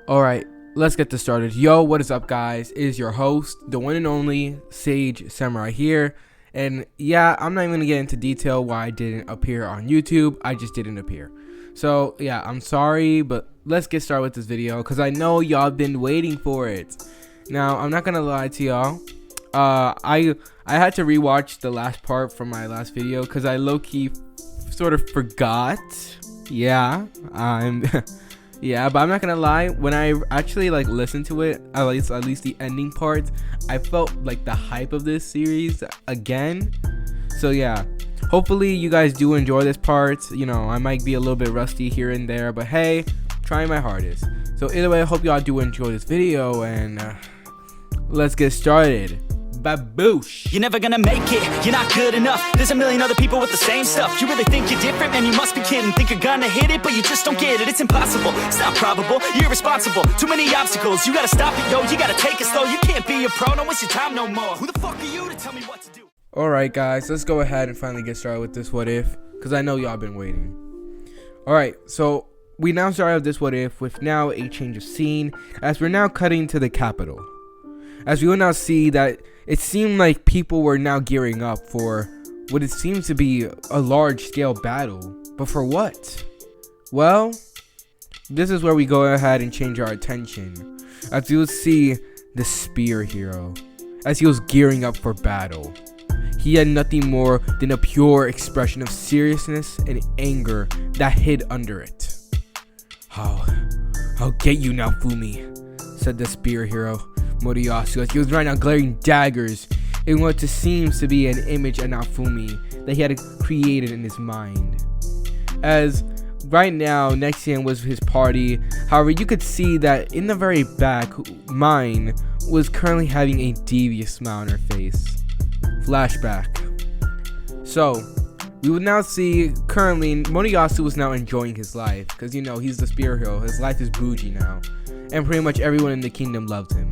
Alright, let's get this started. Yo, what is up, guys? It is your host, the one and only Sage Samurai here. And yeah, I'm not even gonna get into detail why I didn't appear on YouTube. I just didn't appear. So yeah, I'm sorry, but let's get started with this video because I know y'all been waiting for it. Now, I'm not gonna lie to y'all. I had to rewatch the last part from my last video because I low-key sort of forgot. Yeah, yeah, but I'm not gonna lie, when I actually listened to it, at least the ending parts, I felt like the hype of this series again. So yeah, hopefully you guys do enjoy this part. You know, I might be a little bit rusty here and there, but hey, trying my hardest. So either way, I hope y'all do enjoy this video, and let's get started. Baboosh. You're never gonna make it, you're not good enough. There's a million other people with the same stuff. You really think you're different? Man, you must be kidding. Think you're gonna hit it, but you just don't get it. It's impossible, it's not probable, you're irresponsible. Too many obstacles, you gotta stop it, yo. You gotta take it slow, you can't be a pro. Don't waste your time no more. Who the fuck are you to tell me what to do? Alright guys, let's go ahead and finally get started with this what if, because I know y'all been waiting. Alright, so we now start with this what if with now a change of scene, as we're now cutting to the capital. As we will now see that it seemed like people were now gearing up for what it seems to be a large-scale battle. But for what? Well, this is where we go ahead and change our attention. As you will see the spear hero, as he was gearing up for battle. He had nothing more than a pure expression of seriousness and anger that hid under it. I'll get you, Naofumi, said the spear hero Moriyasu, as he was right now glaring daggers in what seems to be an image of Naofumi that he had created in his mind. As right now next to him was his party, however you could see that in the very back, mine was currently having a devious smile on her face. Flashback. So we would now see currently Moriyasu was now enjoying his life because, you know, he's the spear hero. His life is bougie now, and pretty much everyone in the kingdom loved him.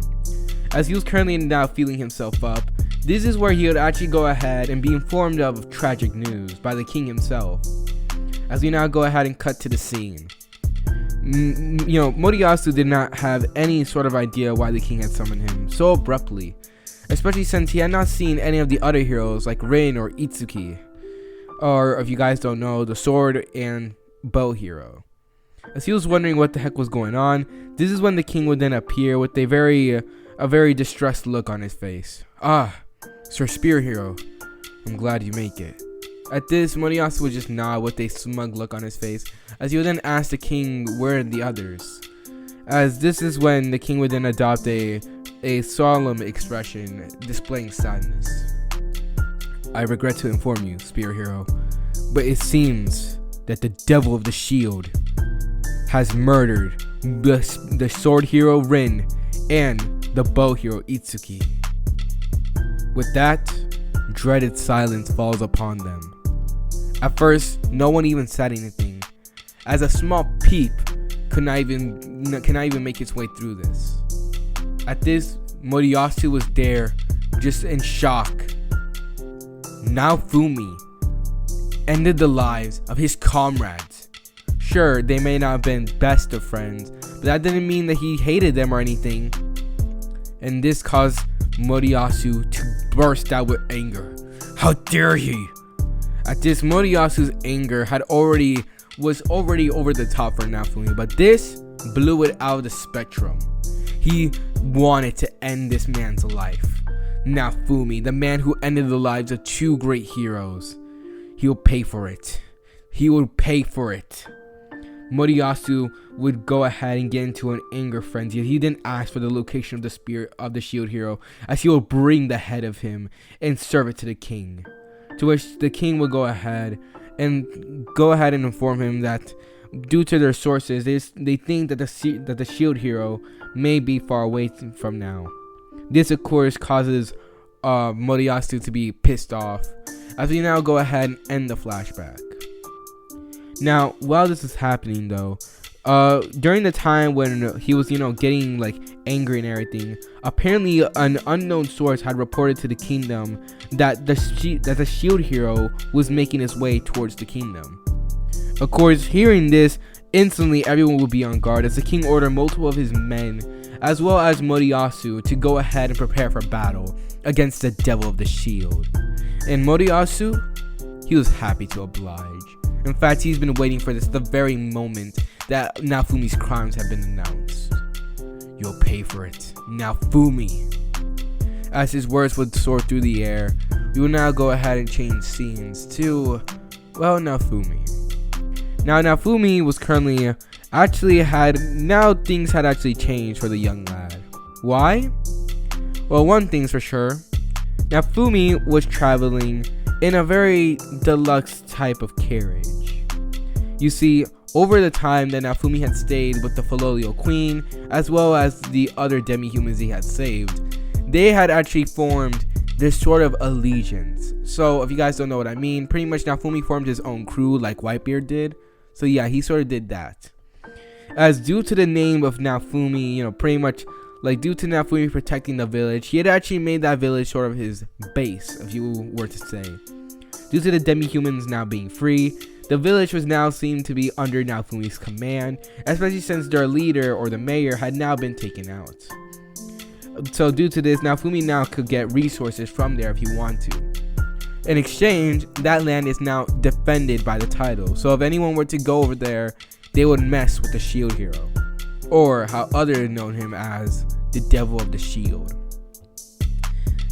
As he was currently now feeling himself up, this is where he would actually go ahead and be informed of tragic news by the king himself. As we now go ahead and cut to the scene. You know, Moriyasu did not have any sort of idea why the king had summoned him so abruptly, especially since he had not seen any of the other heroes like Rin or Itsuki, or if you guys don't know, the sword and bow hero. As he was wondering what the heck was going on, this is when the king would then appear with a very distressed look on his face. Ah, Sir Spear Hero, I'm glad you make it. At this, Moriyasu would just nod with a smug look on his face, as he would then ask the king where are the others. As this is when the king would then adopt a solemn expression displaying sadness. I regret to inform you, Spear Hero, but it seems that the devil of the shield has murdered the sword hero Rin and the bow hero Itsuki. With that, dreaded silence falls upon them. At first, no one even said anything, as a small peep cannot even make its way through this. At this, Moriyasu was there, just in shock. Naofumi ended the lives of his comrades. Sure, they may not have been best of friends, but that didn't mean that he hated them or anything. And this caused Moriyasu to burst out with anger. How dare he! At this, Moriyasu's anger was already over the top for Naofumi, but this blew it out of the spectrum. He wanted to end this man's life. Naofumi, the man who ended the lives of two great heroes. He will pay for it. He will pay for it. Moriyasu would go ahead and get into an anger frenzy. He didn't ask for the location of the spear of the shield hero, as he will bring the head of him and serve it to the king. To which the king would go ahead and inform him that due to their sources, they think that the shield hero may be far away from now. This of course causes Moriyasu to be pissed off, as we now go ahead and end the flashback. Now, while this is happening though, during the time when he was, getting angry and everything, apparently an unknown source had reported to the kingdom that the shield hero was making his way towards the kingdom. Of course, hearing this, Instantly, everyone would be on guard as the king ordered multiple of his men, as well as Moriyasu, to go ahead and prepare for battle against the Devil of the Shield. And Moriyasu, he was happy to oblige. In fact, he's been waiting for this the very moment that Naofumi's crimes have been announced. You'll pay for it, Naofumi. As his words would soar through the air, we will now go ahead and change scenes to, well, Naofumi. Now, Naofumi was currently things had actually changed for the young lad. Why? Well, one thing's for sure. Naofumi was traveling in a very deluxe type of carriage. You see, over the time that Naofumi had stayed with the Fallolial Queen, as well as the other demi-humans he had saved, they had actually formed this sort of allegiance. So, if you guys don't know what I mean, pretty much Naofumi formed his own crew like Whitebeard did. So yeah, he sort of did that. As due to the name of Naofumi, pretty much like due to Naofumi protecting the village, he had actually made that village sort of his base, if you were to say. Due to the demi-humans now being free, the village was now seen to be under Naofumi's command, especially since their leader or the mayor had now been taken out. So due to this, Naofumi now could get resources from there if he wanted to. In exchange, that land is now defended by the title, so if anyone were to go over there, they would mess with the Shield Hero, or how others known him as the Devil of the Shield.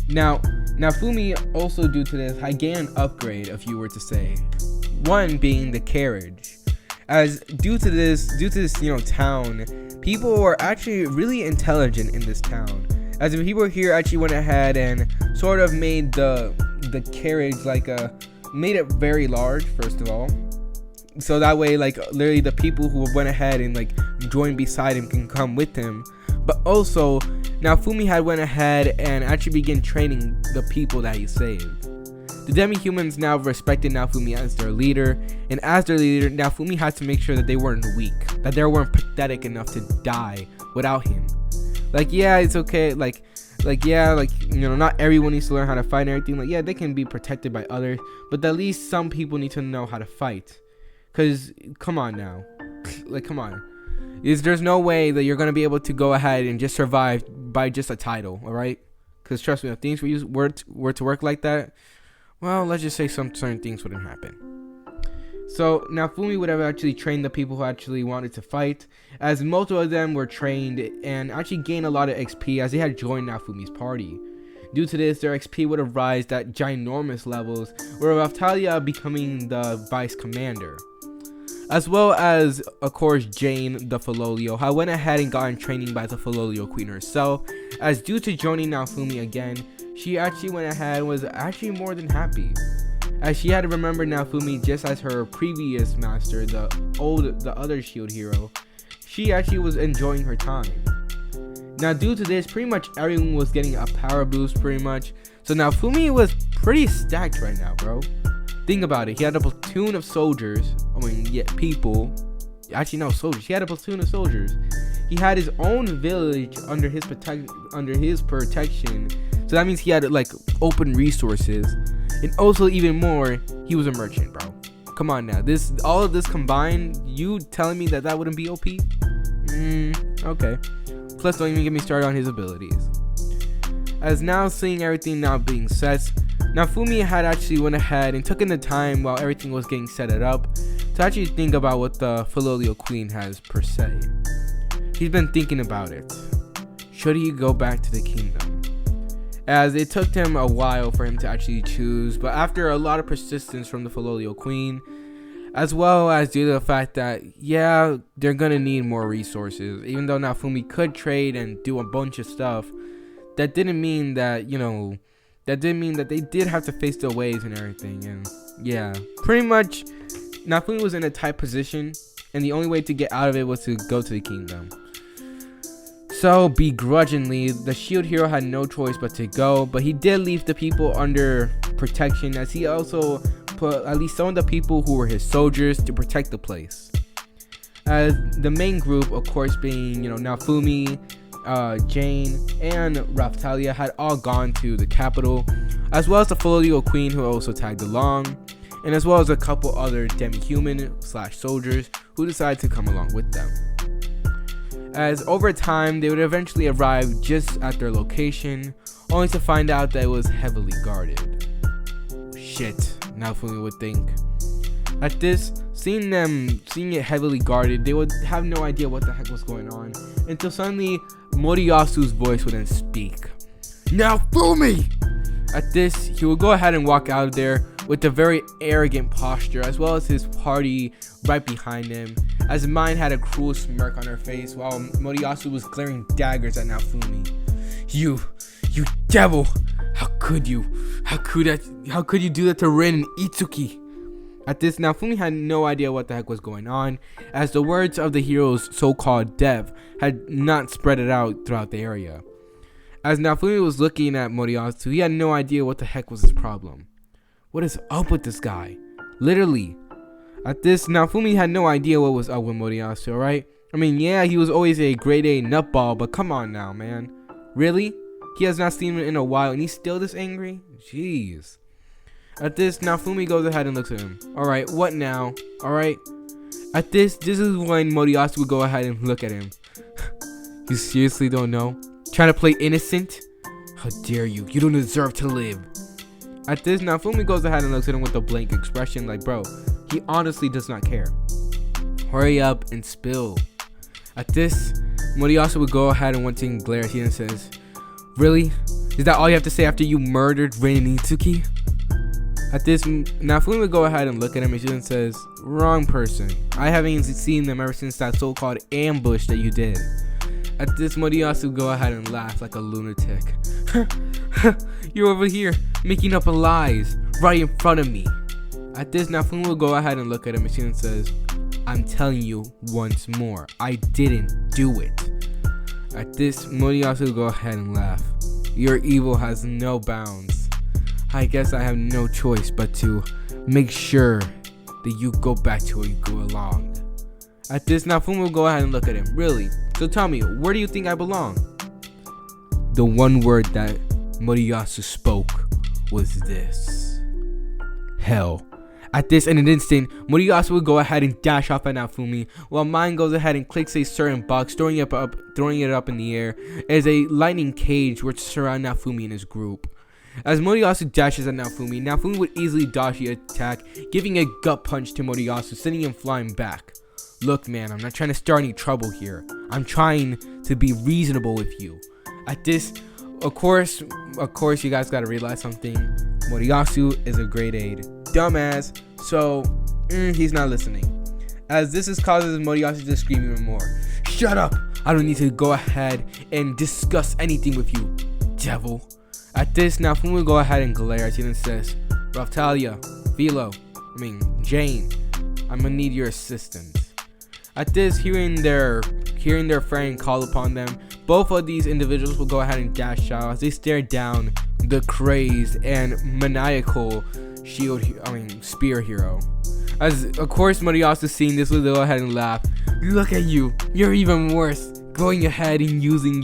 Now, Naofumi also due to this had gained an upgrade, if you were to say, one being the carriage. As due to this town, people were actually really intelligent in this town. As the people here actually went ahead and sort of made the carriage made it very large, first of all, so that way literally the people who went ahead and joined beside him can come with him. But also Naofumi had went ahead and actually began training the people that he saved. The demi-humans now respected Naofumi as their leader, and as their leader, Naofumi had to make sure that they weren't weak, that they weren't pathetic enough to die without him. Yeah, it's okay, not everyone needs to learn how to fight and everything. Yeah, they can be protected by others, but at least some people need to know how to fight. Cause come on now, come on. There's no way that you're gonna be able to go ahead and just survive by just a title, all right? Cause trust me, if things were to work like that, well, let's just say some certain things wouldn't happen. So Naofumi would have actually trained the people who actually wanted to fight, as most of them were trained and actually gained a lot of XP as they had joined Naofumi's party. Due to this, their XP would have risen at ginormous levels, with Raphtalia becoming the vice commander. As well as, of course, Jane the Fallolial had went ahead and gotten training by the Fallolial Queen herself, as due to joining Naofumi again, she actually went ahead and was actually more than happy, as she had to remember Naofumi just as her previous master, the other Shield Hero. She actually was enjoying her time. Now due to this, pretty much everyone was getting a power boost pretty much, so Naofumi was pretty stacked right now, bro. Think about it, he had a platoon of soldiers, people, actually no, soldiers, he had a platoon of soldiers. He had his own village under his protection, so that means he had open resources. And also even more, he was a merchant, bro. Come on now, all of this combined, you telling me that wouldn't be OP? Okay. Plus, don't even get me started on his abilities. As now seeing everything now being set, Naofumi had actually went ahead and took in the time while everything was getting set up to actually think about what the Fallolial Queen has per se. He's been thinking about it. Should he go back to the kingdom? As it took him a while for him to actually choose, but after a lot of persistence from the Fallolial Queen, as well as due to the fact that, yeah, they're gonna need more resources. Even though Naofumi could trade and do a bunch of stuff, that didn't mean that, they did have to face the waves and everything. And yeah, pretty much, Naofumi was in a tight position, and the only way to get out of it was to go to the kingdom. So, begrudgingly, the Shield Hero had no choice but to go, but he did leave the people under protection, as he also put at least some of the people who were his soldiers to protect the place. As the main group, of course, being, Naofumi, Jane, and Raphtalia had all gone to the capital, as well as the Fallolial Queen, who also tagged along. and as well as a couple other demi-human / soldiers who decide to come along with them. As over time, they would eventually arrive just at their location, only to find out that it was heavily guarded. Shit, Naofumi would think. At this, seeing it heavily guarded, they would have no idea what the heck was going on, until suddenly Moriyasu's voice would then speak. Naofumi! At this, he would go ahead and walk out of there with a very arrogant posture, as well as his party right behind him, as Mine had a cruel smirk on her face while Moriyasu was glaring daggers at Naofumi. You devil! How could you? How could you do that to Rin and Itsuki? At this, Naofumi had no idea what the heck was going on, as the words of the hero's so-called death had not spread it out throughout the area. As Naofumi was looking at Moriyasu, he had no idea what the heck was his problem. What is up with this guy? Literally. At this, Naofumi had no idea what was up with Moriyasu, alright? I mean, yeah, he was always a grade A nutball, but come on now, man. Really? He has not seen him in a while, and he's still this angry? Jeez. At this, Naofumi goes ahead and looks at him. Alright, what now? Alright? At this is when Moriyasu would go ahead and look at him. You seriously don't know? Trying to play innocent? How dare you? You don't deserve to live. At this, Naofumi goes ahead and looks at him with a blank expression like, bro, he honestly does not care. Hurry up and spill. At this, Moriyasu would go ahead and once again glare at him and says, really? Is that all you have to say after you murdered Rin and Itsuki? At this, Naofumi would go ahead and look at him and she says, wrong person. I haven't even seen them ever since that so-called ambush that you did. At this, Moriyasu would go ahead and laugh like a lunatic. You're over here making up lies right in front of me. At this, Naofumi will go ahead and look at him and she says, I'm telling you once more, I didn't do it. At this, Moriyasu will go ahead and laugh. Your evil has no bounds. I guess I have no choice but to make sure that you go back to where you go along. At this, Naofumi will go ahead and look at him. Really? So tell me, where do you think I belong? The one word that Moriyasu spoke was this. Hell. At this, in an instant, Moriyasu would go ahead and dash off at Naofumi, while Mine goes ahead and clicks a certain box, throwing it up in the air as a lightning cage which surround Naofumi and his group. As Moriyasu dashes at Naofumi, Naofumi would easily dodge the attack, giving a gut punch to Moriyasu, sending him flying back. Look, man, I'm not trying to start any trouble here. I'm trying to be reasonable with you. At this, of course, you guys gotta realize something. Moriyasu is a grade A dumbass, so he's not listening. As this causes Moriyasu to scream even more. Shut up! I don't need to go ahead and discuss anything with you, devil. At this, Naofumi will go ahead and glare at you and says, Raftalia, Jane, I'm gonna need your assistance. At this, hearing their friend call upon them, both of these individuals will go ahead and dash out as they stare down the crazed and maniacal spear hero. As of course Moriyasu seeing this will go ahead and laugh. Look at you, you're even worse, going ahead and using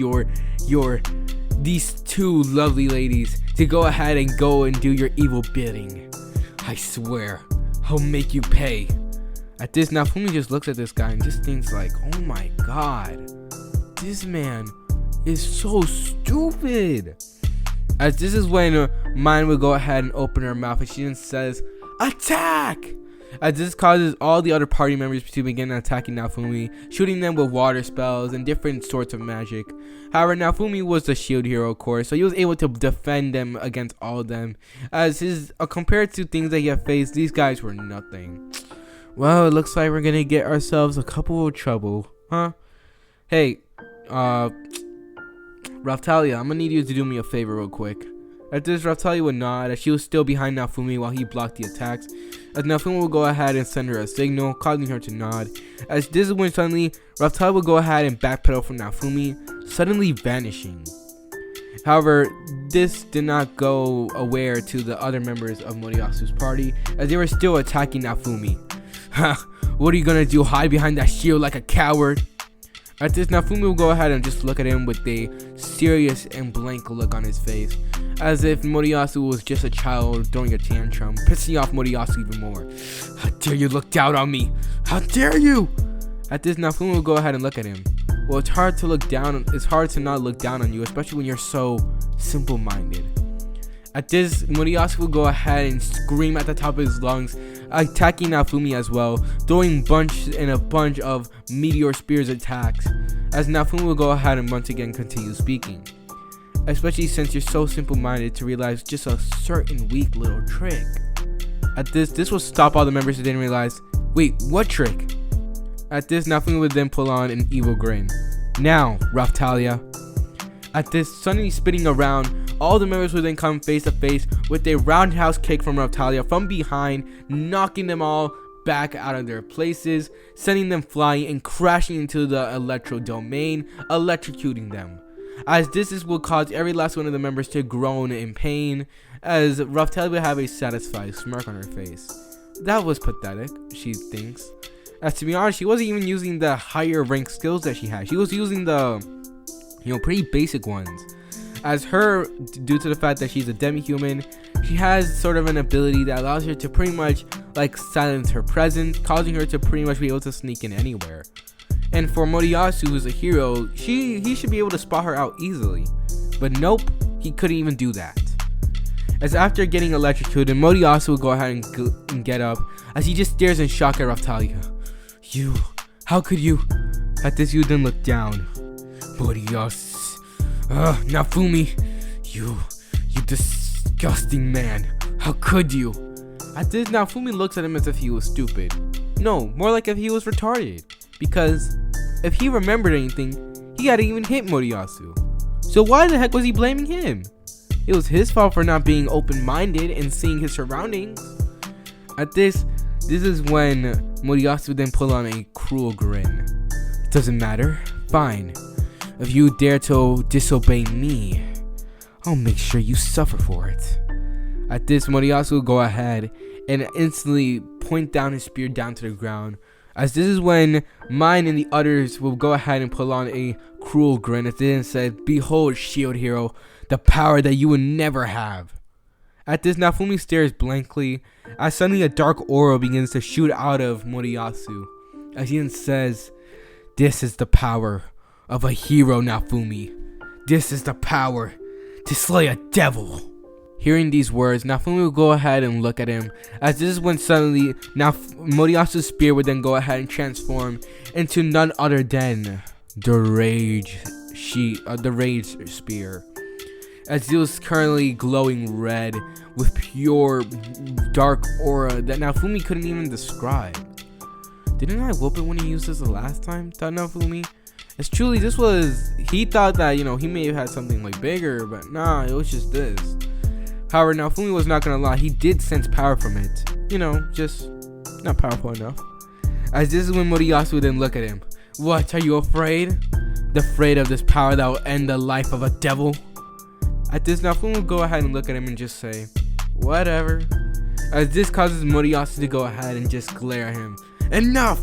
these two lovely ladies to go ahead and go and do your evil bidding. I swear, I'll make you pay. At this, Naofumi just looks at this guy and just thinks like, oh my god, this man is so stupid. As this is when Mine will go ahead and open her mouth and she then says, attack! As this causes all the other party members to begin attacking Naofumi, shooting them with water spells and different sorts of magic. However, Naofumi was the shield hero, of course, so he was able to defend them against all of them. As compared to things that he had faced, these guys were nothing. Well, it looks like we're gonna get ourselves a couple of trouble, huh? Hey, Raftalia, I'm gonna need you to do me a favor real quick. At this, Raftalia would nod as she was still behind Naofumi while he blocked the attacks. As Naofumi will go ahead and send her a signal, causing her to nod. As this is when suddenly, Raftalia will go ahead and backpedal from Naofumi, suddenly vanishing. However, this did not go aware to the other members of Moriyasu's party, as they were still attacking Naofumi. Ha! What are you gonna do, hide behind that shield like a coward? At this, Naofumi will go ahead and just look at him with a serious and blank look on his face, as if Moriyasu was just a child throwing a tantrum, pissing off Moriyasu even more. How dare you look down on me? How dare you? At this, Naofumi will go ahead and look at him. Well, it's hard to not look down on you, especially when you're so simple-minded. At this, Moriyasu will go ahead and scream at the top of his lungs, attacking Naofumi as well, throwing a bunch of meteor spears attacks, as Naofumi will go ahead and once again continue speaking. Especially since you're so simple-minded to realize just a certain weak little trick. At this will stop all the members who didn't realize, wait, what trick? At this, Naofumi would then pull on an evil grin. Now, Raphtalia. At this, suddenly spinning around, all the members would then come face to face with a roundhouse kick from Raphtalia from behind, knocking them all back out of their places, sending them flying and crashing into the electro domain, electrocuting them. As this will cause every last one of the members to groan in pain, as Raphtalia would have a satisfied smirk on her face. That was pathetic, she thinks. As to be honest, she wasn't even using the higher ranked skills that she had. She was using the, pretty basic ones. As her, due to the fact that she's a demi-human, she has sort of an ability that allows her to pretty much silence her presence, causing her to pretty much be able to sneak in anywhere. And for Moriyasu, who's a hero, he should be able to spot her out easily. But nope, he couldn't even do that. As after getting electrocuted, Moriyasu will go ahead and get up, as he just stares in shock at Raphtalia. You, how could you? At this, you then look down. Moriyasu, Naofumi, you disgusting man. How could you? At this, Naofumi looks at him as if he was stupid. No, more like if he was retarded. Because if he remembered anything, he hadn't even hit Moriyasu. So why the heck was he blaming him? It was his fault for not being open-minded and seeing his surroundings. At this is when Moriyasu then pull on a cruel grin. It doesn't matter. Fine. If you dare to disobey me, I'll make sure you suffer for it. At this, Moriyasu will go ahead and instantly point down his spear down to the ground. As this is when mine and the others will go ahead and pull on a cruel grin, as they then said, "Behold, shield hero, the power that you would never have." At this, Naofumi stares blankly, as suddenly a dark aura begins to shoot out of Moriyasu, as he then says, "This is the power of a hero, Naofumi. This is the power to slay a devil." Hearing these words, Naofumi will go ahead and look at him, as this is when suddenly Moriyasu's spear would then go ahead and transform into none other than the Rage Spear, as it was currently glowing red with pure dark aura that Naofumi couldn't even describe. Didn't I whoop it when he used this the last time? Thought Naofumi. It's truly, he thought that, he may have had something bigger, but nah, it was just this. However, Naofumi was not gonna lie, he did sense power from it. Just not powerful enough. As this is when Moriyasu would then look at him. What, are you afraid? Afraid of this power that will end the life of a devil? At this, Naofumi will go ahead and look at him and just say, whatever. As this causes Moriyasu to go ahead and just glare at him. Enough!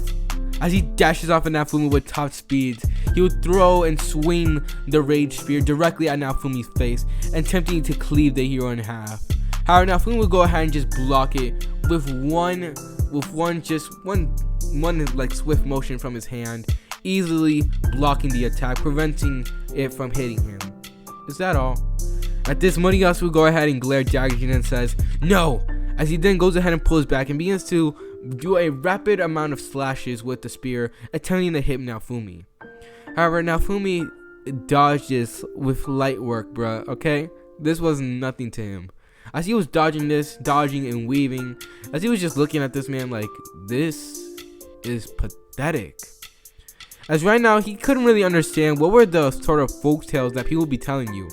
As he dashes off at Naofumi with top speeds, he would throw and swing the Rage Spear directly at Naofumi's face, attempting to cleave the hero in half. However, Naofumi would go ahead and just block it with one swift motion from his hand, easily blocking the attack, preventing it from hitting him. Is that all? At this, Moriyasu would go ahead and glare daggers and then says, "No!" As he then goes ahead and pulls back and begins to do a rapid amount of slashes with the spear, attempting to hit Naofumi. However, Naofumi dodged this with light work, bruh, okay? This was nothing to him. As he was dodging and weaving, as he was just looking at this man like, this is pathetic. As right now, he couldn't really understand what were the sort of folk tales that people would be telling you.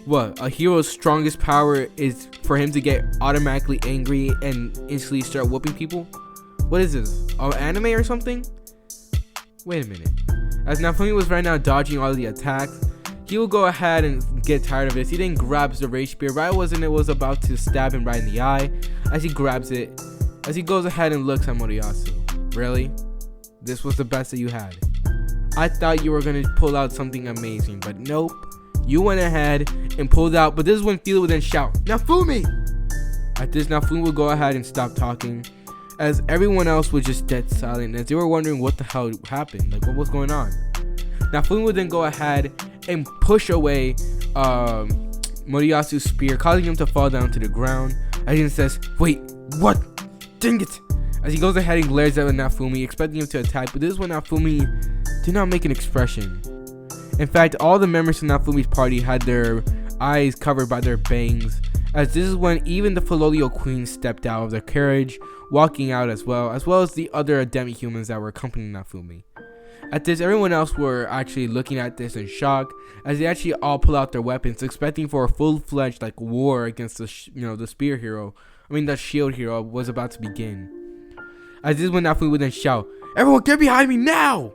What, a hero's strongest power is for him to get automatically angry and instantly start whooping people? What is this, an anime or something? Wait a minute. As Naofumi was right now dodging all of the attacks, he will go ahead and get tired of this. He then grabs the Rage Spear right when it was about to stab him right in the eye. As he grabs it, as he goes ahead and looks at Moriyasu. Really? This was the best that you had? I thought you were gonna pull out something amazing, but nope. You went ahead and pulled out, but this is when Philo would then shout, Naofumi! At this, Naofumi would go ahead and stop talking, as everyone else was just dead silent, as they were wondering what the hell happened, like what was going on. Naofumi would then go ahead and push away Moriyasu's spear, causing him to fall down to the ground, as he says, wait, what? Dang it! As he goes ahead and glares at Naofumi, expecting him to attack, but this is when Naofumi did not make an expression. In fact, all the members of Naofumi's party had their eyes covered by their bangs, as this is when even the Filolio Queen stepped out of their carriage, walking out as well as the other demi-humans that were accompanying Naofumi. At this, everyone else were actually looking at this in shock, as they actually all pull out their weapons, expecting for a full-fledged like war against the the spear hero. The shield hero was about to begin. As this is when Naofumi would then shout, "Everyone, get behind me now!"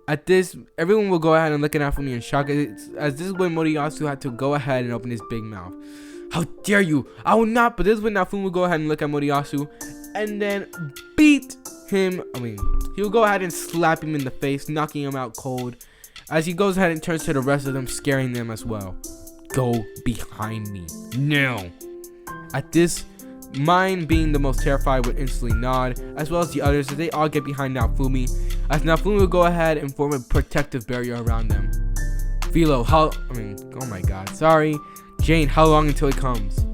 At this, everyone will go ahead and look at Naofumi in shock, as this is when Moriyasu had to go ahead and open his big mouth. How dare you! I will not! But this is when Naofumi will go ahead and look at Moriyasu and then beat him. He will go ahead and slap him in the face, knocking him out cold, as he goes ahead and turns to the rest of them, scaring them as well. Go behind me now! At this, mine being the most terrified would instantly nod, as well as the others, as they all get behind Naofumi, as Naofumi will go ahead and form a protective barrier around them. Philo, oh my god, sorry. Jane, how long until it comes?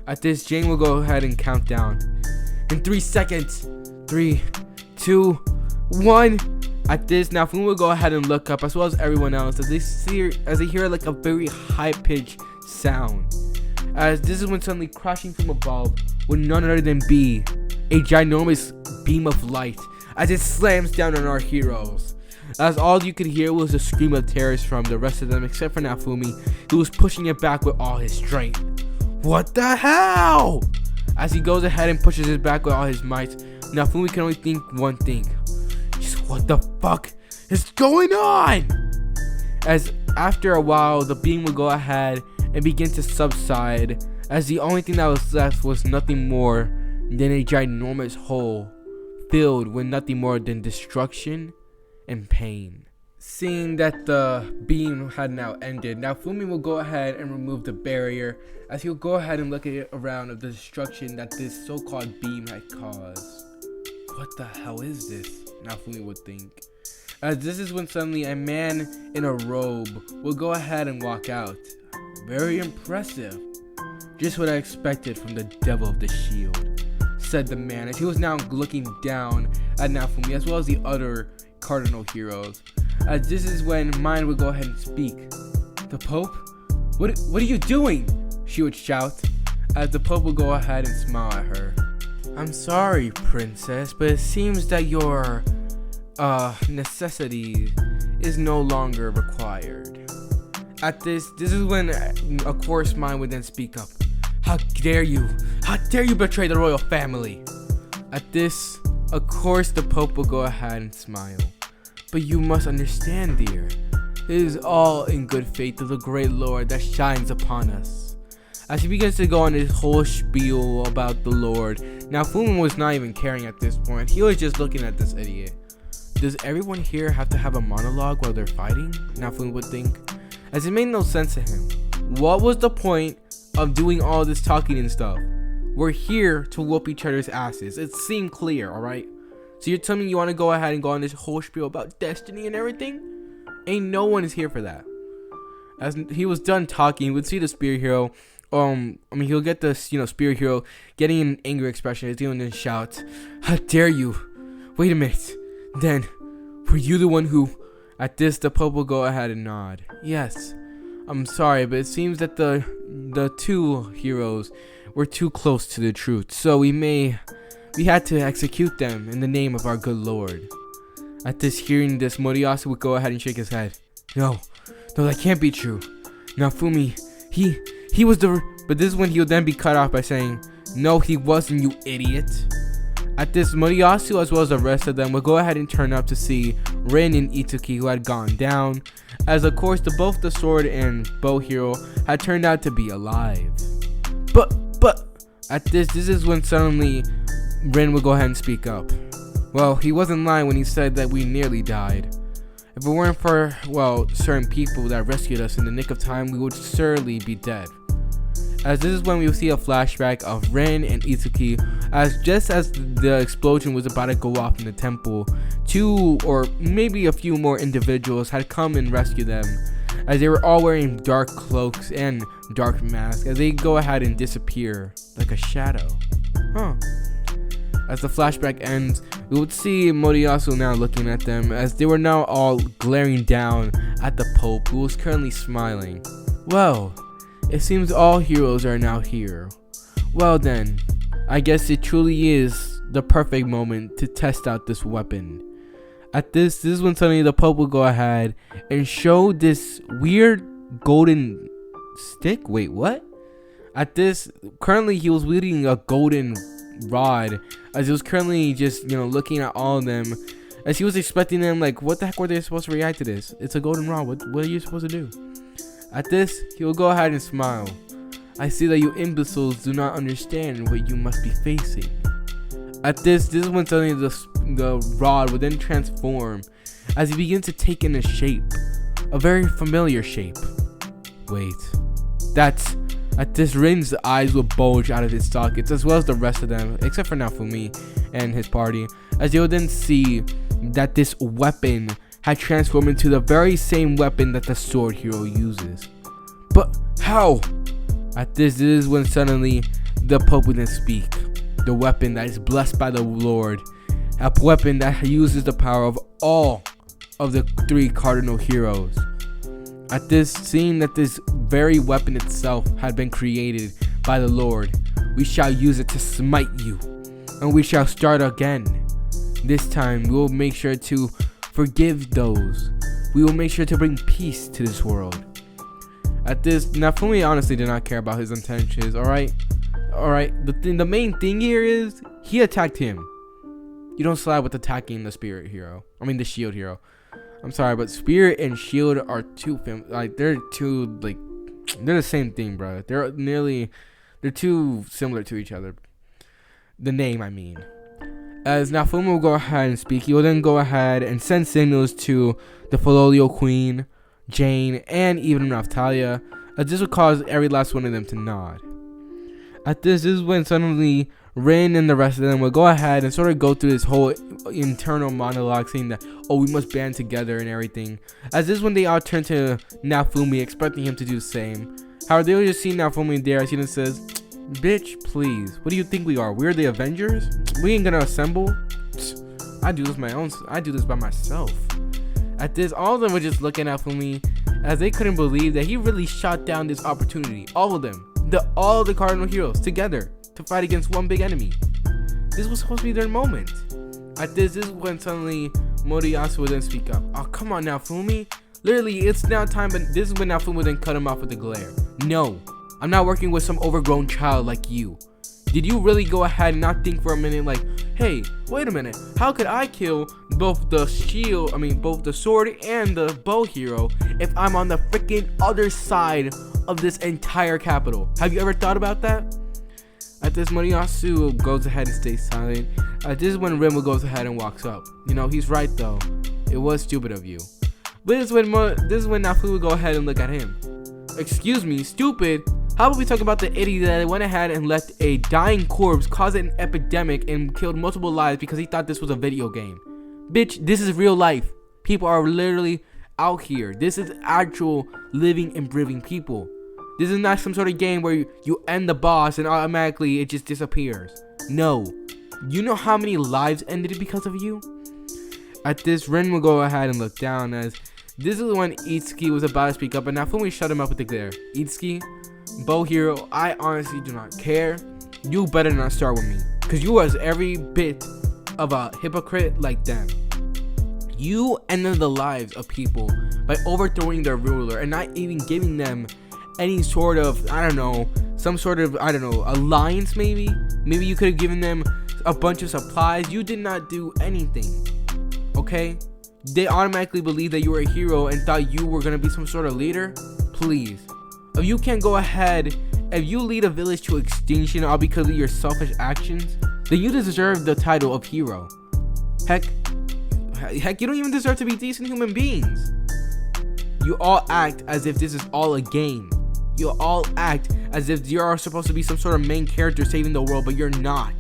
At this, Jane will go ahead and count down. In 3 seconds. 3, 2, 1. At this, Naofumi will go ahead and look up, as well as everyone else, as they hear like a very high-pitched sound. As this is when suddenly crashing from above would none other than be a ginormous beam of light, as it slams down on our heroes. As all you could hear was a scream of terror from the rest of them, except for Naofumi, who was pushing it back with all his strength. What the hell? As he goes ahead and pushes it back with all his might, Naofumi can only think one thing. Just what the fuck is going on? As after a while, the beam would go ahead and begin to subside, as the only thing that was left was nothing more than a ginormous hole filled with nothing more than destruction and pain. Seeing that the beam had now ended, Naofumi will go ahead and remove the barrier, as he'll go ahead and look at it around of the destruction that this so-called beam had caused. What the hell is this? Naofumi would think. As this is when suddenly a man in a robe will go ahead and walk out. Very impressive. Just what I expected from the devil of the shield, said the man, as he was now looking down at Naofumi, as well as the other cardinal heroes. As this is when mine would go ahead and speak. The Pope? What are you doing? She would shout, as the Pope would go ahead and smile at her. I'm sorry, princess, but it seems that your necessity is no longer required. At this is when, of course, mine would then speak up. How dare you betray the royal family? At this, of course, the Pope will go ahead and smile. But you must understand, dear, it is all in good faith of the great Lord that shines upon us. As he begins to go on his whole spiel about the Lord, Naofumi was not even caring at this point. He was just looking at this idiot. Does everyone here have to have a monologue while they're fighting? Naofumi would think, as it made no sense to him. What was the point of doing all this talking and stuff? We're here to whoop each other's asses. It seemed clear, alright? So you're telling me you want to go ahead and go on this whole spiel about destiny and everything? Ain't no one is here for that. As he was done talking, we'd see the spear hero. He'll get the spear hero getting an angry expression as he then shouts, "How dare you! Wait a minute. Then, were you the one who?" At this, the Pope will go ahead and nod. Yes. I'm sorry, but it seems that the two heroes were too close to the truth, so we had to execute them in the name of our good Lord. At this, hearing this, Moriyasu would go ahead and shake his head. No, that can't be true. Naofumi, he was the... But this is when he would then be cut off by saying, no, he wasn't, you idiot. At this, Moriyasu, as well as the rest of them, would go ahead and turn up to see Rin and Itsuki, who had gone down, as of course both the sword and bow hero had turned out to be alive. But at this is when suddenly Rin would go ahead and speak up. Well, he wasn't lying when he said that we nearly died. If it weren't for, well, certain people that rescued us in the nick of time, we would certainly be dead. As this is when we will see a flashback of Rin and Itsuki, as just as the explosion was about to go off in the temple, 2 or maybe a few more individuals had come and rescued them, as they were all wearing dark cloaks and dark masks, as they go ahead and disappear like a shadow. As the flashback ends, we would see Moriyasu now looking at them, as they were now all glaring down at the Pope, who was currently smiling. Well, it seems all heroes are now here. Well then, I guess it truly is the perfect moment to test out this weapon. At this is when suddenly the Pope will go ahead and show this weird golden stick. Wait, what? At this, currently he was wielding a golden rod, as he was currently just, looking at all of them, as he was expecting them, like, what the heck were they supposed to react to this? It's a golden rod. What are you supposed to do? At this, he will go ahead and smile. I see that you imbeciles do not understand what you must be facing. At this is when suddenly the rod will then transform, as he begins to take in a shape, a very familiar shape. Wait, at this, Rin's eyes will bulge out of his sockets, as well as the rest of them, except for Naofumi and his party, as they will then see that this weapon had transformed into the very same weapon that the sword hero uses. But how? At this is when suddenly the Pope will then speak. The weapon that is blessed by the Lord, a weapon that uses the power of all of the 3 cardinal heroes. At this, seeing that this very weapon itself had been created by the Lord, we shall use it to smite you, and we shall start again. This time, we will make sure to forgive those. We will make sure to bring peace to this world. At this, Naofumi honestly did not care about his intentions, alright? The main thing here is, he attacked him. You don't slide with attacking the spirit hero. The shield hero. I'm sorry, but spirit and shield are they're the same thing, bro. They're too similar to each other. The name, I mean. As Naofumi will go ahead and speak, he will then go ahead and send signals to the Filial Queen, Jane, and even Raftalia, as this would cause every last one of them to nod. At this is when suddenly Rin and the rest of them will go ahead and sort of go through this whole internal monologue saying that, oh, we must band together and everything. As this is when they all turn to Naofumi, expecting him to do the same. However, they will just see Naofumi there as he then says, bitch, please, what do you think we are? We're the Avengers? We ain't gonna assemble? I do this by myself. At this, all of them were just looking at Naofumi as they couldn't believe that he really shot down this opportunity. All of them. All the cardinal heroes together to fight against one big enemy. This was supposed to be their moment. At this is when suddenly Moriyasu would then speak up. Oh, come on now, Fumi. Literally, it's now time, but this is when Naofumi would then cut him off with a glare. No, I'm not working with some overgrown child like you. Did you really go ahead and not think for a minute like, hey, wait a minute, how could I kill both the sword and the bow hero if I'm on the freaking other side of this entire capital? Have you ever thought about that? At this, Moriyasu goes ahead and stays silent. This is when Rin goes ahead and walks up. He's right though. It was stupid of you. But this is when Naofumi would go ahead and look at him. Excuse me, stupid? How about we talk about the idiot that went ahead and let a dying corpse cause an epidemic and killed multiple lives because he thought this was a video game? Bitch, this is real life. People are literally out here. This is actual living and breathing people. This is not some sort of game where you end the boss and automatically it just disappears. No. You know how many lives ended because of you? At this, Rin will go ahead and look down as this is when Itsuki was about to speak up, and Naofumi shut him up with a glare. Itsuki, bow hero, I honestly do not care. You better not start with me, because you was every bit of a hypocrite like them. You ended the lives of people by overthrowing their ruler and not even giving them any sort of, alliance maybe? Maybe you could have given them a bunch of supplies. You did not do anything, okay? They automatically believed that you were a hero and thought you were going to be some sort of leader? Please. If you can't go ahead, if you lead a village to extinction all because of your selfish actions, then you deserve the title of hero. Heck, Heck, you don't even deserve to be decent human beings. You all act as if this is all a game. You all act as if you are supposed to be some sort of main character saving the world, but you're not.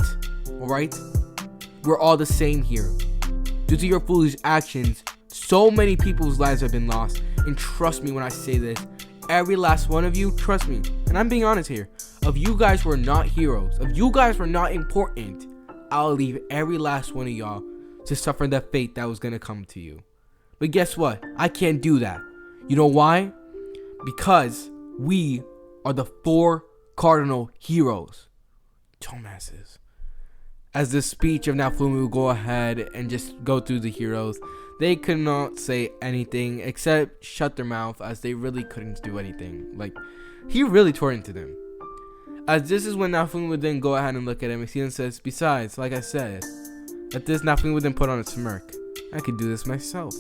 Alright? We're all the same here. Due to your foolish actions, so many people's lives have been lost. And trust me when I say this, every last one of you, trust me, and I'm being honest here, if you guys were not heroes, if you guys were not important, I'll leave every last one of y'all to suffer the fate that was gonna come to you. But guess what? I can't do that. You know why? Because we are the 4 cardinal heroes. Dumbasses. As the speech of Naofumi will go ahead and just go through the heroes, they could not say anything except shut their mouth, as they really couldn't do anything. Like, he really tore into them. As this is when Naofumi would then go ahead and look at him, and he then says, besides, like I said, at this Naofumi would then put on a smirk. I could do this myself.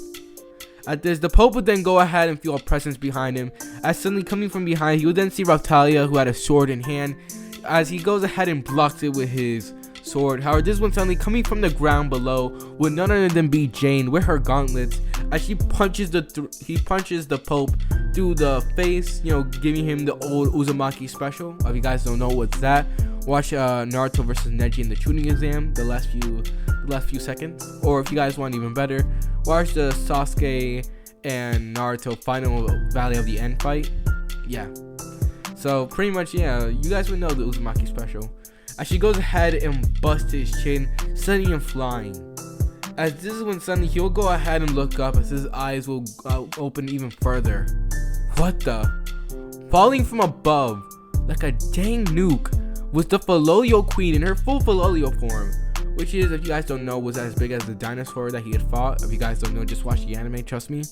At this, the Pope would then go ahead and feel a presence behind him. As suddenly coming from behind, he would then see Raphtalia, who had a sword in hand, as he goes ahead and blocks it with his sword. However, this one suddenly coming from the ground below would none other than be Jane with her gauntlets, as she punches the Pope through the face, you know, giving him the old Uzumaki special. If you guys don't know what's that, watch Naruto versus Neji in the tuning exam, the last few seconds. Or if you guys want even better, watch the Sasuke and Naruto final Valley of the End fight. Yeah. So pretty much, yeah, you guys would know the Uzumaki special. As she goes ahead and busts his chin, sending him flying. As this is when suddenly he'll go ahead and look up, as his eyes will open even further. What the? Falling from above, like a dang nuke, was the Fallolio Queen in her full Fallolio form. Which is, if you guys don't know, was as big as the dinosaur that he had fought. If you guys don't know, just watch the anime, trust me.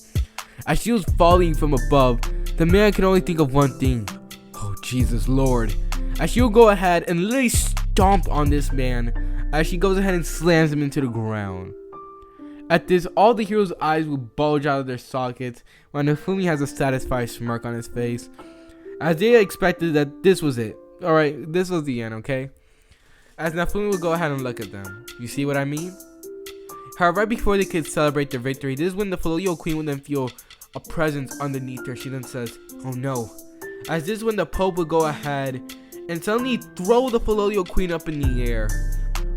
As she was falling from above, the man could only think of one thing. Oh, Jesus Lord. As she will go ahead and literally stomp on this man, as she goes ahead and slams him into the ground. At this, all the heroes' eyes will bulge out of their sockets, while Naofumi has a satisfied smirk on his face, as they expected that this was it. Alright, this was the end, okay? As Naofumi will go ahead and look at them. You see what I mean? However, right before they could celebrate their victory, this is when the Fallolio Queen will then feel a presence underneath her. She then says, oh no. As this is when the Pope will go ahead and suddenly throw the Fallolio Queen up in the air.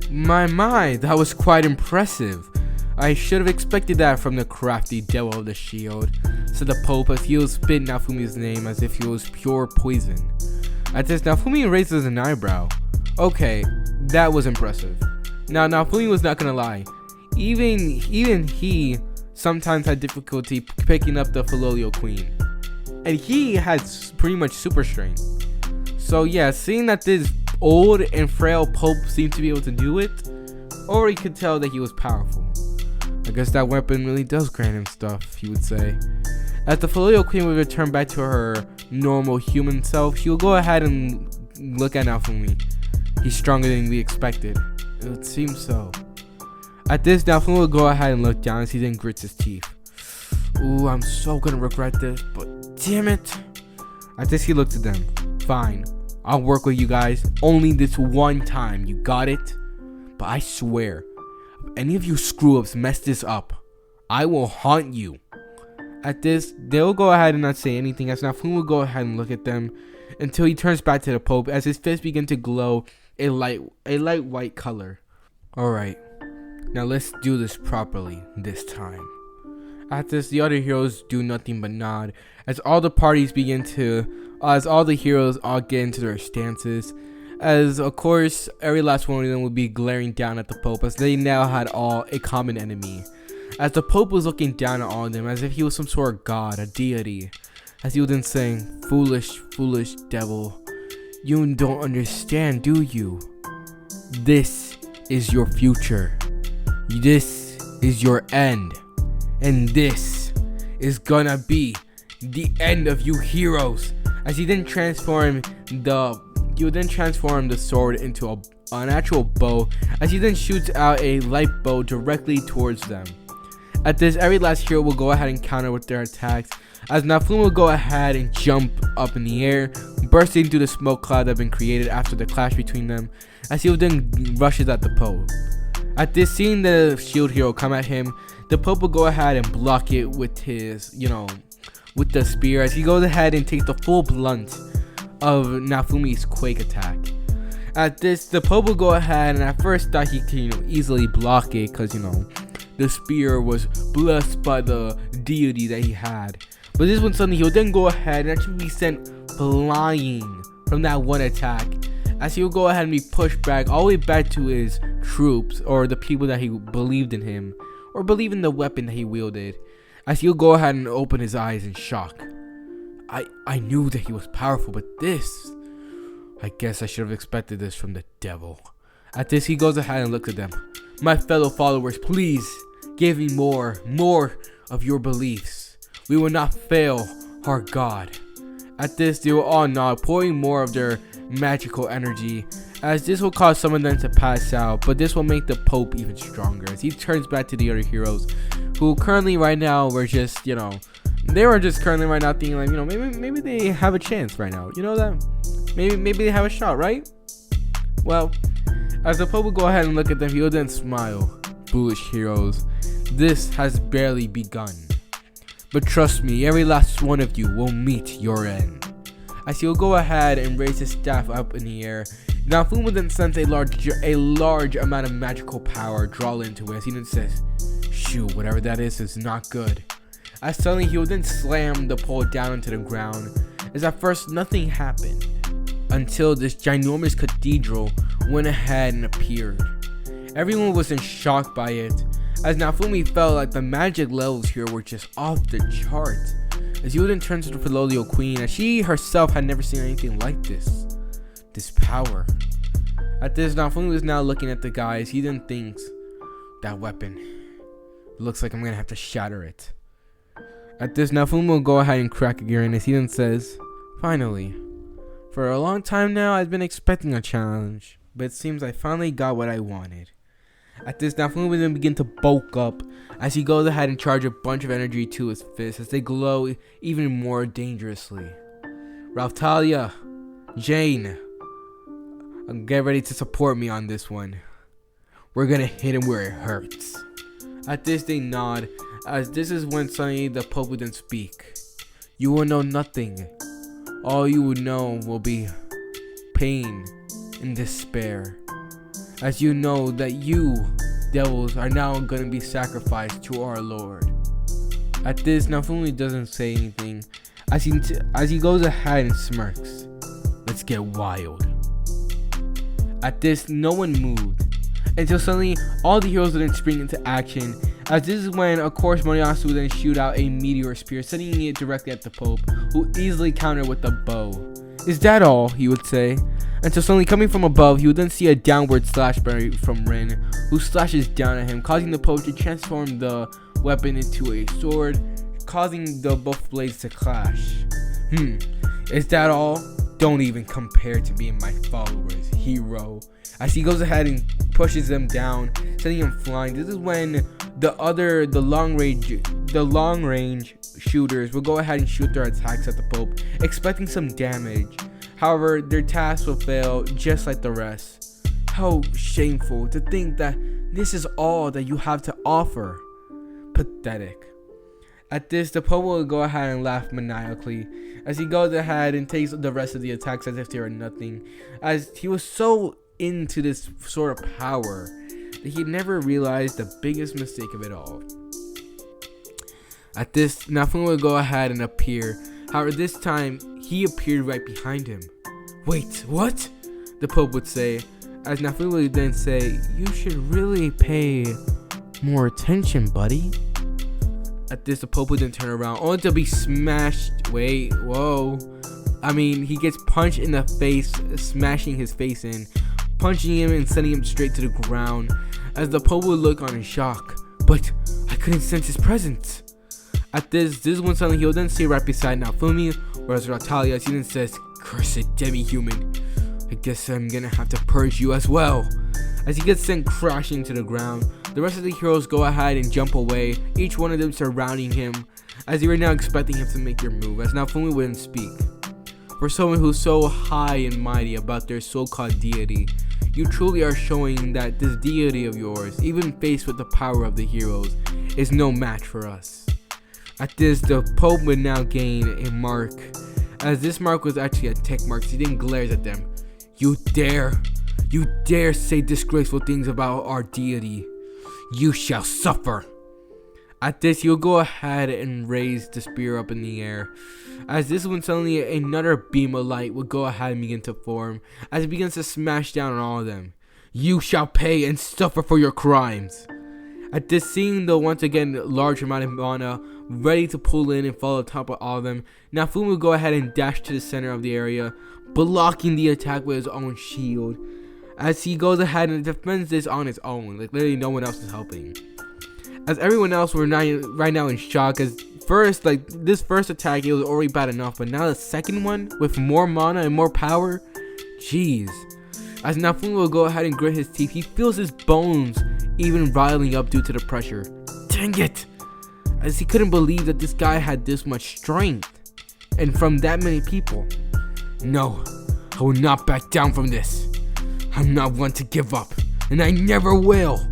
My, that was quite impressive. I should have expected that from the crafty devil of the shield, said the Pope as he will spit Naofumi's name as if he was pure poison. At this, Naofumi raises an eyebrow. Okay, that was impressive. Now, Naofumi was not gonna lie. Even he sometimes had difficulty picking up the Fallolio Queen. And he had pretty much super strength. So yeah, seeing that this old and frail Pope seemed to be able to do it, already could tell that he was powerful. I guess that weapon really does grant him stuff, he would say. As the Fallolio Queen would return back to her normal human self, she will go ahead and look at Naofumi. He's stronger than we expected. It would seem so. At this, Naofumi will go ahead and look down as he then grits his teeth. Ooh, I'm so gonna regret this, but damn it. At this, he looks at them. Fine, I'll work with you guys. Only this one time, you got it? But I swear, if any of you screw-ups mess this up, I will haunt you. At this, they'll go ahead and not say anything, as Naofumi will go ahead and look at them until he turns back to the Pope as his fists begin to glow a light white color. Alright, now let's do this properly this time. At this, the other heroes do nothing but nod as all the heroes all get into their stances. As of course, every last one of them would be glaring down at the Pope as they now had all a common enemy. As the Pope was looking down at all of them as if he was some sort of god, a deity. As he was then saying, foolish, foolish devil, you don't understand, do you? This is your future. This is your end. And this is gonna be the end of you heroes. As he then transformed the sword into an actual bow, as he then shoots out a light bow directly towards them. At this, every last hero will go ahead and counter with their attacks, as Naofumi will go ahead and jump up in the air, bursting through the smoke cloud that had been created after the clash between them, as he will then rushes at the Pope. At this, seeing the shield hero come at him, the Pope will go ahead and block it with his, with the spear, as he goes ahead and takes the full blunt of Naofumi's quake attack. At this, the Pope will go ahead, and at first thought he could easily block it because the spear was blessed by the deity that he had. But this one suddenly he'll then go ahead and actually be sent flying from that one attack, as he will go ahead and be pushed back all the way back to his troops, or the people that he believed in him, or believe in the weapon that he wielded, as he'll go ahead and open his eyes in shock. I knew that he was powerful, but this, I guess I should have expected this from the devil. At this, he goes ahead and looks at them. My fellow followers, please give me more of your beliefs. We will not fail our God. At this, they will all nod, pouring more of their magical energy, as this will cause some of them to pass out, but this will make the Pope even stronger, as he turns back to the other heroes, who currently right now were just, they were just currently right now thinking like, maybe they have a chance right now, that maybe they have a shot, right? Well, as the Pope will go ahead and look at them, he will then smile. Foolish heroes, this has barely begun. But trust me, every last one of you will meet your end. As he will go ahead and raise his staff up in the air, Naofumi will then sense a large amount of magical power draw into it, as he then says, shoot, whatever that is not good. As suddenly he will then slam the pole down into the ground, as at first nothing happened, until this ginormous cathedral went ahead and appeared. Everyone was in shock by it, as Naofumi felt like the magic levels here were just off the chart. As he would then turn to the Filolio Queen, as she herself had never seen anything like this power. At this, Naofumi was now looking at the guys. He then thinks, that weapon, looks like I'm gonna have to shatter it. At this, Naofumi will go ahead and crack a grin, as he then says, finally, for a long time now I've been expecting a challenge, but it seems I finally got what I wanted. At this, Naofumi will then begin to bulk up, as he goes ahead and charge a bunch of energy to his fists, as they glow even more dangerously. Raphtalia, Jane, get ready to support me on this one. We're gonna hit him where it hurts. At this, they nod, as this is when suddenly the Pope would then speak. You will know nothing. All you will know will be pain and despair, as you know that you, devils, are now going to be sacrificed to our Lord. At this, Naofumi doesn't say anything, as he goes ahead and smirks. Let's get wild. At this, no one moved, until suddenly all the heroes would then spring into action, as this is when, of course, Moriyasu would then shoot out a meteor spear, sending it directly at the Pope, who easily countered with a bow. Is that all? He would say. Until suddenly, coming from above, he would then see a downward slash from Rin, who slashes down at him, causing the Pope to transform the weapon into a sword, causing the both blades to clash. Is that all? Don't even compare to being my followers, hero. As he goes ahead and pushes them down, sending him flying. This is when the long range shooters will go ahead and shoot their attacks at the Pope, expecting some damage. However, their task will fail just like the rest. How shameful to think that this is all that you have to offer. Pathetic. At this, the Pope will go ahead and laugh maniacally, as he goes ahead and takes the rest of the attacks as if they are nothing, as he was so into this sort of power that he never realized the biggest mistake of it all. At this, Naofumi will go ahead and appear. However, this time he appeared right behind him. Wait, what? The Pope would say, as Naofumi would then say, you should really pay more attention, buddy. At this, the Pope would then turn around, only to be smashed. Wait, whoa. I mean, he gets punched in the face, smashing his face in, punching him and sending him straight to the ground, as the Pope would look on in shock. But I couldn't sense his presence. At this is when suddenly he'll then see right beside Naofumi, whereas Raphtalia, he then says, cursed demi-human, I guess I'm gonna have to purge you as well. As he gets sent crashing to the ground, the rest of the heroes go ahead and jump away, each one of them surrounding him, as they were now expecting him to make their move, as Naofumi wouldn't speak. For someone who's so high and mighty about their so-called deity, you truly are showing that this deity of yours, even faced with the power of the heroes, is no match for us. At this, the Pope would now gain a mark, as this mark was actually a tick mark. He then glares at them. You dare say disgraceful things about our deity. You shall suffer. At this, he'll go ahead and raise the spear up in the air. As this one, suddenly another beam of light will go ahead and begin to form, as it begins to smash down on all of them. You shall pay and suffer for your crimes. At this, seeing the once again large amount of mana ready to pull in and fall on top of all of them, Naofumi will go ahead and dash to the center of the area, blocking the attack with his own shield. As he goes ahead and defends this on his own, like literally no one else is helping. As everyone else were right now in shock, as first, like this first attack, it was already bad enough, but now the second one with more mana and more power, jeez. As Naofumi will go ahead and grit his teeth, he feels his bones even riling up due to the pressure. Dang it! As he couldn't believe that this guy had this much strength, and from that many people. No, I will not back down from this. I'm not one to give up, and I never will.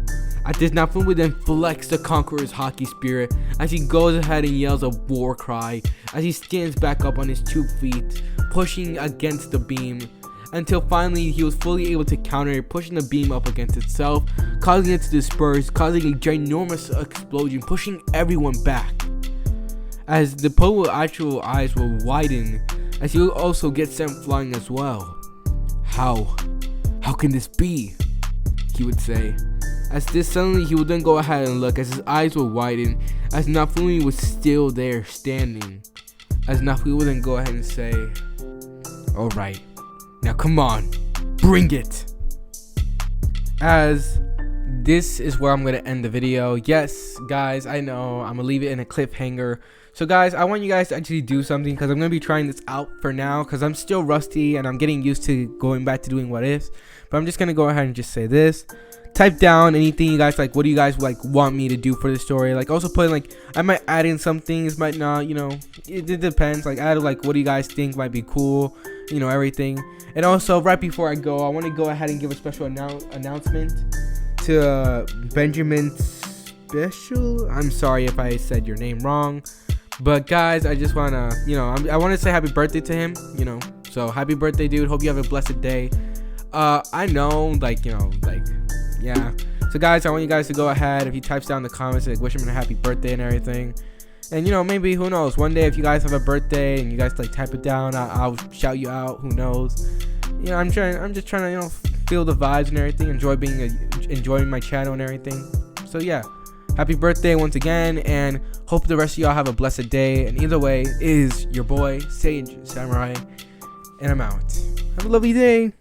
At this, Naofumi then flex the Conqueror's hockey spirit as he goes ahead and yells a war cry as he stands back up on his 2 feet, pushing against the beam, until finally he was fully able to counter it, pushing the beam up against itself, causing it to disperse, causing a ginormous explosion, pushing everyone back. As the Poe's actual eyes will widen, as he will also get sent flying as well. How can this be? He would say. As this, suddenly he would then go ahead and look as his eyes will widen, as Naofumi was still there standing. As Naofumi would then go ahead and say, alright, now come on, bring it. As this is where I'm going to end the video. Yes, guys, I know, I'm going to leave it in a cliffhanger. So guys, I want you guys to actually do something, because I'm going to be trying this out for now, because I'm still rusty and I'm getting used to going back to doing what ifs. But I'm just going to go ahead and just say this. Type down anything you guys like. What do you guys like want me to do for the story? Like also put in, like, I might add in some things, might not, you know, it depends. Like add like what do you guys think might be cool, you know, everything. And also right before I go, I want to go ahead and give a special announcement to Benjamin Special. I'm sorry if I said your name wrong, but guys, I just want to, you know, I want to say happy birthday to him, you know. So happy birthday, dude. Hope you have a blessed day. I know, like, you know, like, yeah. So guys, I want you guys to go ahead, if he types down in the comments, like, wish him a happy birthday and everything. And you know, maybe, who knows, one day if you guys have a birthday and you guys like type it down, I'll shout you out. Who knows? You know, I'm just trying to, you know, feel the vibes and everything, enjoying my channel and everything. So yeah, happy birthday once again, and hope the rest of y'all have a blessed day. And either way, is your boy Sage Samurai, and I'm out. Have a lovely day.